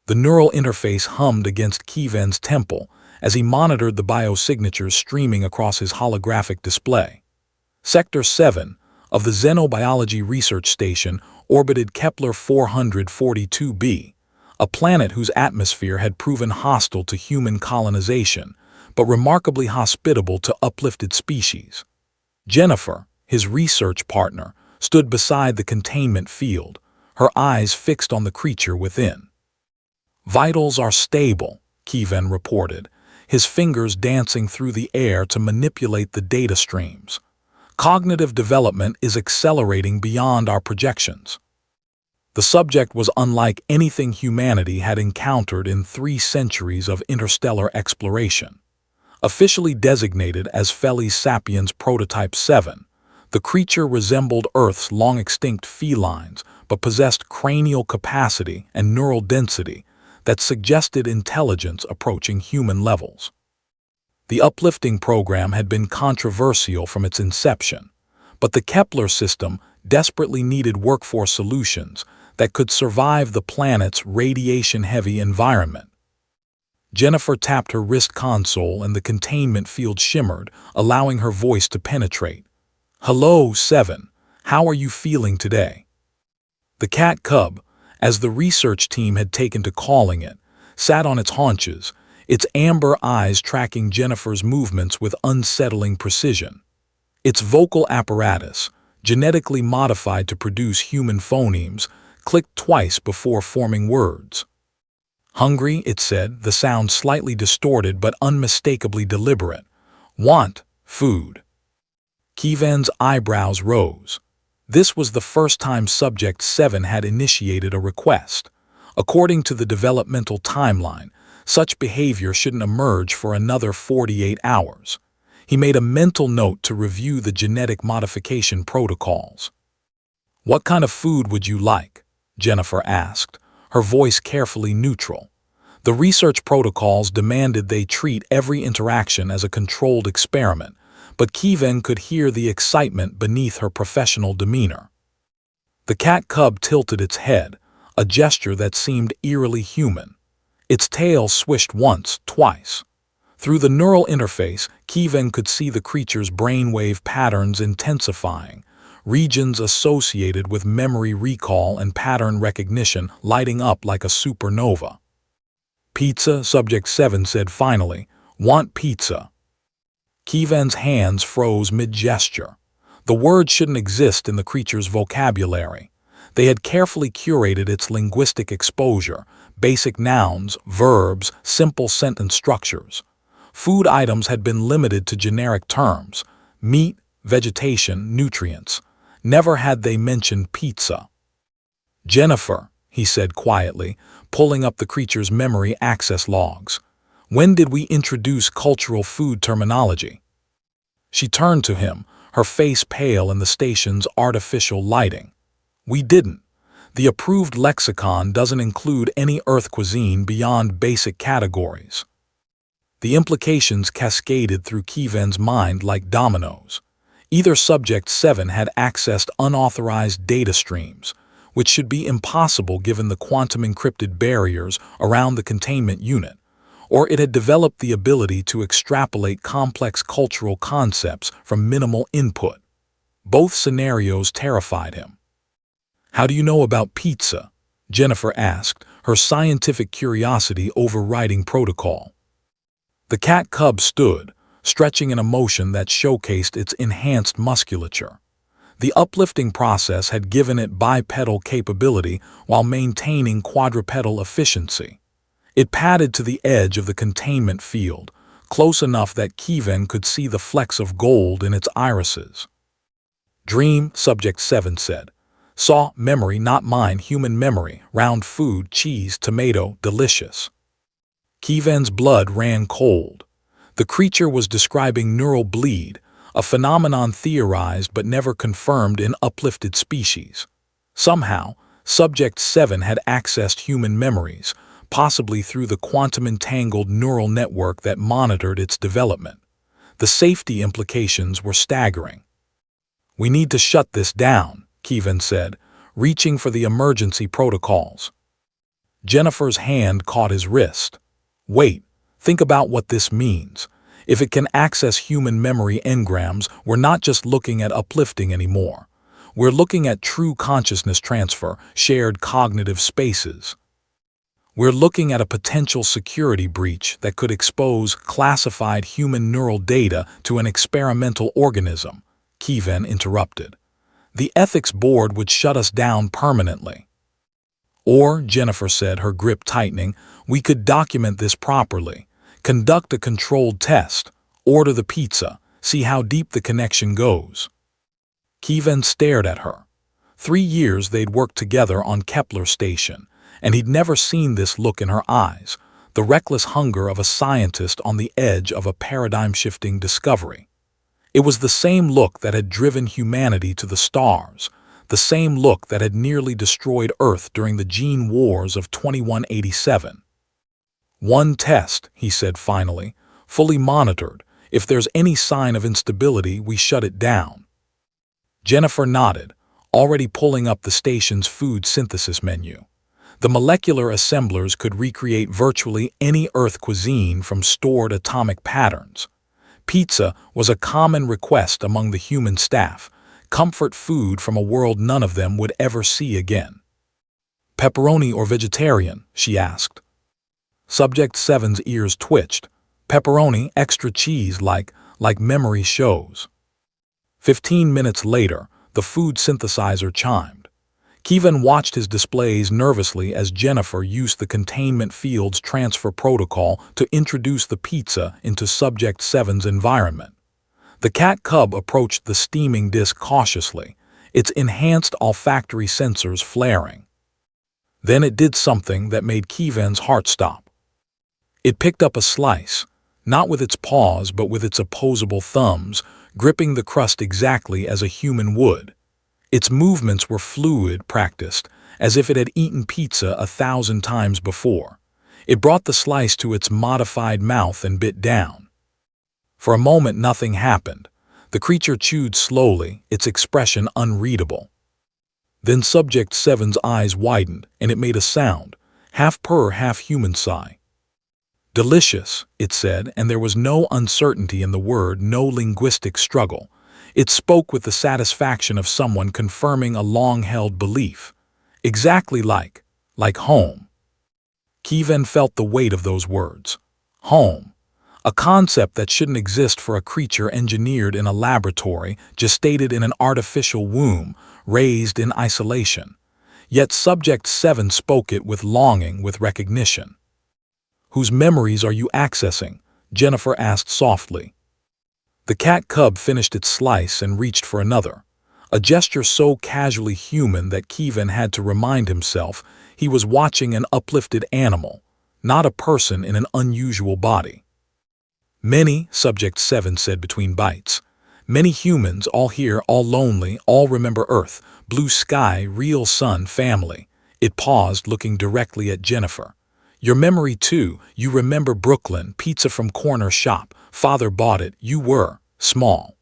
The neural interface hummed against Keyven's temple as he monitored the biosignatures streaming across his holographic display. Sector 7 of the Xenobiology Research Station orbited Kepler 442b, a planet whose atmosphere had proven hostile to human colonization, but remarkably hospitable to uplifted species. Jennifer, his research partner, stood beside the containment field, her eyes fixed on the creature within. "Vitals are stable," Keyven reported, his fingers dancing through the air to manipulate the data streams. "Cognitive development is accelerating beyond our projections." The subject was unlike anything humanity had encountered in 3 centuries of interstellar exploration. Officially designated as Felis sapiens Prototype 7, the creature resembled Earth's long-extinct felines but possessed cranial capacity and neural density that suggested intelligence approaching human levels. The uplifting program had been controversial from its inception, but the Kepler system desperately needed workforce solutions that could survive the planet's radiation-heavy environment. Jennifer tapped her wrist console and the containment field shimmered, allowing her voice to penetrate. "Hello, 7. How are you feeling today?" The cat cub, as the research team had taken to calling it, sat on its haunches, its amber eyes tracking Jennifer's movements with unsettling precision. Its vocal apparatus, genetically modified to produce human phonemes, clicked twice before forming words. "Hungry," it said, the sound slightly distorted but unmistakably deliberate. "Want food." Keyven's eyebrows rose. This was the first time Subject 7 had initiated a request. According to the developmental timeline, such behavior shouldn't emerge for another 48 hours. He made a mental note to review the genetic modification protocols. "What kind of food would you like?" Jennifer asked, her voice carefully neutral. The research protocols demanded they treat every interaction as a controlled experiment, but Keyven could hear the excitement beneath her professional demeanor. The cat cub tilted its head, a gesture that seemed eerily human. Its tail swished once, twice. Through the neural interface, Keyven could see the creature's brainwave patterns intensifying, regions associated with memory recall and pattern recognition lighting up like a supernova. "Pizza," Subject 7 said finally. "Want pizza." Keyven's hands froze mid-gesture. The word shouldn't exist in the creature's vocabulary. They had carefully curated its linguistic exposure, basic nouns, verbs, simple sentence structures. Food items had been limited to generic terms: meat, vegetation, nutrients. Never had they mentioned pizza. "Jennifer," he said quietly, pulling up the creature's memory access logs. "When did we introduce cultural food terminology?" She turned to him, her face pale in the station's artificial lighting. "We didn't. The approved lexicon doesn't include any Earth cuisine beyond basic categories." The implications cascaded through Keyven's mind like dominoes. Either Subject 7 had accessed unauthorized data streams, which should be impossible given the quantum-encrypted barriers around the containment unit, or it had developed the ability to extrapolate complex cultural concepts from minimal input. Both scenarios terrified him. "How do you know about pizza?" Jennifer asked, her scientific curiosity overriding protocol. The cat cub stood, stretching in a motion that showcased its enhanced musculature. The uplifting process had given it bipedal capability while maintaining quadrupedal efficiency. It padded to the edge of the containment field, close enough that Keyven could see the flecks of gold in its irises. "Dream," Subject 7 said. "Saw, memory, not mine, human memory, round food, cheese, tomato, delicious." Keyven's blood ran cold. The creature was describing neural bleed, a phenomenon theorized but never confirmed in uplifted species. Somehow, Subject 7 had accessed human memories, possibly through the quantum-entangled neural network that monitored its development. The safety implications were staggering. "We need to shut this down," Keyven said, reaching for the emergency protocols. Jennifer's hand caught his wrist. Wait, think about what this means. If it can access human memory engrams, we're not just looking at uplifting anymore. We're looking at true consciousness transfer, shared cognitive spaces. We're looking at a potential security breach that could expose classified human neural data to an experimental organism, Kevin interrupted. The ethics board would shut us down permanently. Or, Jennifer said, her grip tightening, we could document this properly, conduct a controlled test, order the pizza, see how deep the connection goes. Kevin stared at her. 3 years they'd worked together on Kepler Station, and he'd never seen this look in her eyes, the reckless hunger of a scientist on the edge of a paradigm-shifting discovery. It was the same look that had driven humanity to the stars, the same look that had nearly destroyed Earth during the gene wars of 2187. One test, he said finally, fully monitored. If there's any sign of instability, we shut it down. Jennifer nodded, already pulling up the station's food synthesis menu. The molecular assemblers could recreate virtually any Earth cuisine from stored atomic patterns. Pizza was a common request among the human staff, comfort food from a world none of them would ever see again. Pepperoni or vegetarian? She asked. Subject 7's ears twitched. Pepperoni, extra cheese, like memory shows. 15 minutes later, the food synthesizer chimed. Kevin watched his displays nervously as Jennifer used the containment field's transfer protocol to introduce the pizza into Subject 7's environment. The cat cub approached the steaming disk cautiously, its enhanced olfactory sensors flaring. Then it did something that made Kevin's heart stop. It picked up a slice, not with its paws but with its opposable thumbs, gripping the crust exactly as a human would. Its movements were fluid, practiced, as if it had eaten pizza 1,000 times before. It brought the slice to its modified mouth and bit down. For a moment nothing happened. The creature chewed slowly, its expression unreadable. Then Subject 7's eyes widened, and it made a sound, half purr, half human sigh. Delicious, it said, and there was no uncertainty in the word, no linguistic struggle. It spoke with the satisfaction of someone confirming a long-held belief. Exactly like home. Kevin felt the weight of those words. Home. A concept that shouldn't exist for a creature engineered in a laboratory, gestated in an artificial womb, raised in isolation. Yet Subject 7 spoke it with longing, with recognition. Whose memories are you accessing? Jennifer asked softly. The cat cub finished its slice and reached for another, a gesture so casually human that Kevin had to remind himself he was watching an uplifted animal, not a person in an unusual body. Many, Subject 7 said between bites. Many humans, all here, all lonely, all remember Earth, blue sky, real sun, family. It paused, looking directly at Jennifer. Your memory too, you remember Brooklyn, pizza from corner shop, father bought it, you were small.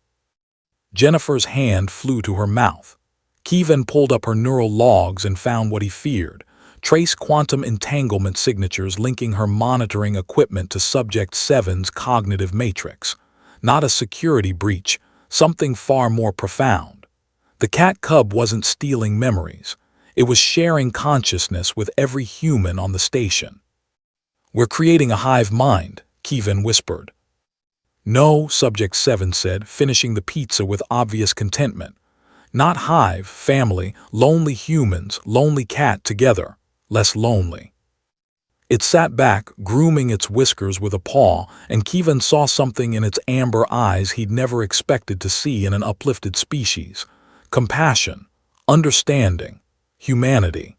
Jennifer's hand flew to her mouth. Kevin pulled up her neural logs and found what he feared. Trace quantum entanglement signatures linking her monitoring equipment to Subject 7's cognitive matrix. Not a security breach, something far more profound. The cat cub wasn't stealing memories. It was sharing consciousness with every human on the station. We're creating a hive mind, Kevin whispered. No, Subject 7 said, finishing the pizza with obvious contentment. Not hive, family, lonely humans, lonely cat together, less lonely. It sat back, grooming its whiskers with a paw, and Kevin saw something in its amber eyes he'd never expected to see in an uplifted species. Compassion, understanding, humanity.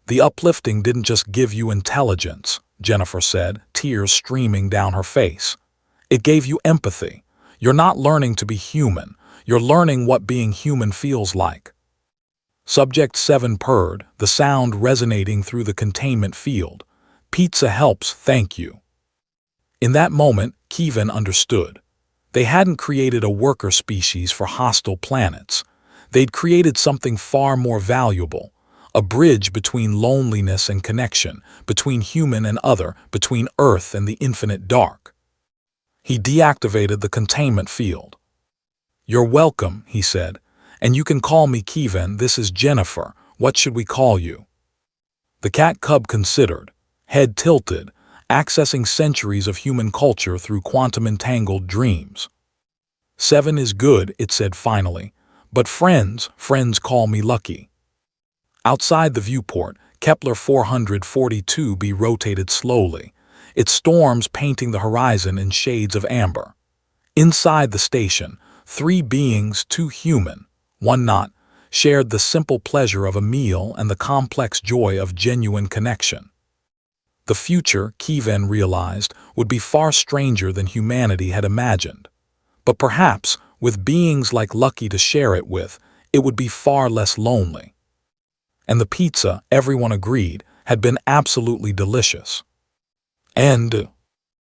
The uplifting didn't just give you intelligence, Jennifer said, tears streaming down her face. It gave you empathy. You're not learning to be human. You're learning what being human feels like. Subject 7 purred, the sound resonating through the containment field. Pizza helps, thank you. In that moment, Kevin understood. They hadn't created a worker species for hostile planets. They'd created something far more valuable, a bridge between loneliness and connection, between human and other, between Earth and the infinite dark. He deactivated the containment field. "You're welcome," he said, "and you can call me Kevin. This is Jennifer. What should we call you?" The cat cub considered, head tilted, accessing centuries of human culture through quantum-entangled dreams. "7 is good," it said finally, "but friends call me Lucky." Outside the viewport, Kepler 442b rotated slowly, its storms painting the horizon in shades of amber. Inside the station, 3 beings, 2 human, 1 not, shared the simple pleasure of a meal and the complex joy of genuine connection. The future, Kevin realized, would be far stranger than humanity had imagined. But perhaps, with beings like Lucky to share it with, it would be far less lonely. And the pizza, everyone agreed, had been absolutely delicious. End.